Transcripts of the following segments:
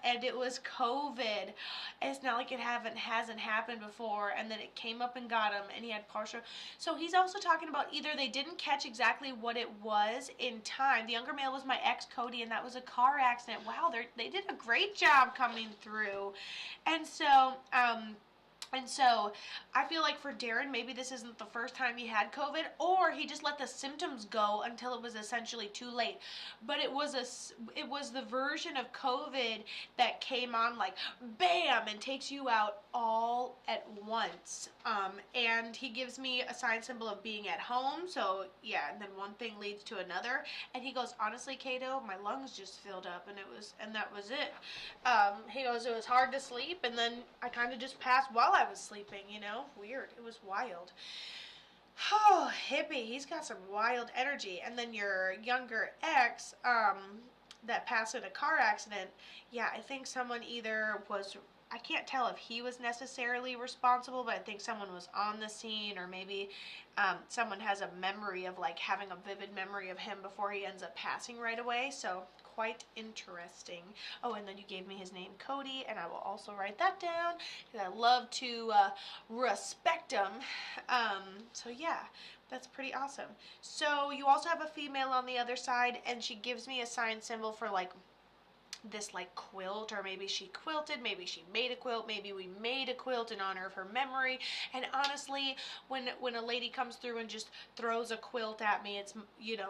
it was COVID. It's not like it hasn't happened before, and then it came up and got him, and he had partial. So he's also talking about either they didn't catch exactly what it was in time. The younger male was my ex Cody, and that was a car accident. Wow, they did a great job coming through, and so I feel like for Daren, maybe this isn't the first time he had COVID, or he just let the symptoms go until it was essentially too late. But it was the version of COVID that came on like bam and takes you out all at once. And he gives me a sign symbol of being at home. So yeah, and then one thing leads to another. And he goes, honestly, Kato, my lungs just filled up, and that was it. He goes, it was hard to sleep, and then I kind of just passed while I was sleeping, weird. It was wild. Oh, Hippie, he's got some wild energy. And then your younger ex, that passed in a car accident, yeah, I think someone either was, I can't tell if he was necessarily responsible, but I think someone was on the scene, or maybe someone has a memory of like having a vivid memory of him before he ends up passing right away. So quite interesting. Oh, and then you gave me his name, Cody, and I will also write that down because I love to respect him. So yeah, that's pretty awesome. So you also have a female on the other side, and she gives me a sign symbol for like this like quilt, or maybe she quilted, maybe she made a quilt, maybe we made a quilt in honor of her memory. And honestly, when a lady comes through and just throws a quilt at me, it's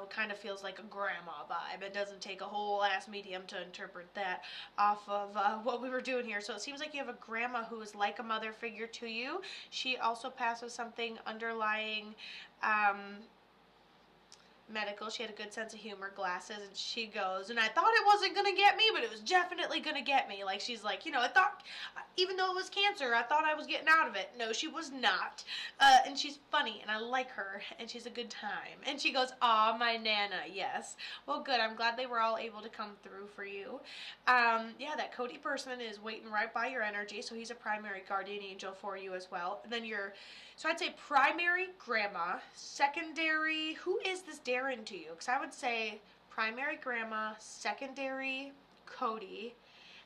kind of feels like a grandma vibe. It doesn't take a whole ass medium to interpret that off of what we were doing here. So it seems like you have a grandma who is like a mother figure to you. She also passes something underlying medical. She had a good sense of humor, glasses, and she goes, and I thought it wasn't going to get me, but it was definitely going to get me. Like, she's like, I thought, even though it was cancer, I thought I was getting out of it. No, she was not. And she's funny, and I like her, and she's a good time. And she goes, aw, my Nana, yes. Well, good. I'm glad they were all able to come through for you. Yeah, that Cody person is waiting right by your energy, so he's a primary guardian angel for you as well. And then so I'd say primary, grandma. Secondary, who is this Daren to you? Because I would say primary, grandma. Secondary, Cody.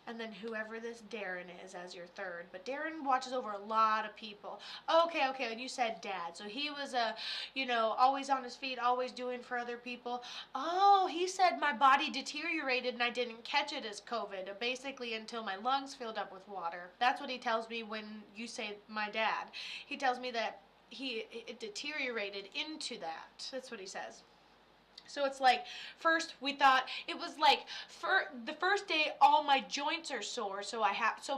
And then whoever this Daren is as your third. But Daren watches over a lot of people. Okay, and you said dad. So he was always on his feet, always doing for other people. Oh, he said my body deteriorated and I didn't catch it as COVID, basically until my lungs filled up with water. That's what he tells me when you say my dad. He tells me that it deteriorated into that. That's what he says. So it's like, first we thought it was like, for the first day all my joints are sore, so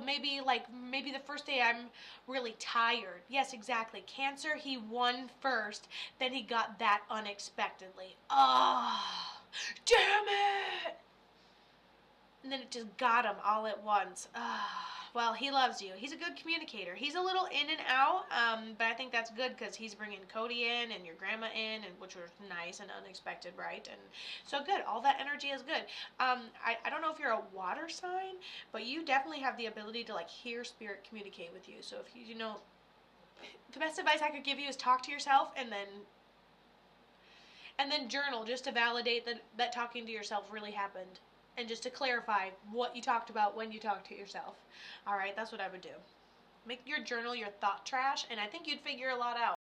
maybe the first day I'm really tired. Yes, exactly. Cancer, he won first, then he got that unexpectedly. Oh, damn it! And then it just got him all at once. Well, he loves you. He's a good communicator. He's a little in and out, but I think that's good because he's bringing Cody in and your grandma in, and which was nice and unexpected, right? And so good. All that energy is good. I don't know if you're a water sign, but you definitely have the ability to like hear spirit communicate with you. So if the best advice I could give you is talk to yourself and then journal just to validate that talking to yourself really happened. And just to clarify what you talked about when you talked to yourself. All right, that's what I would do. Make your journal your thought trash, and I think you'd figure a lot out.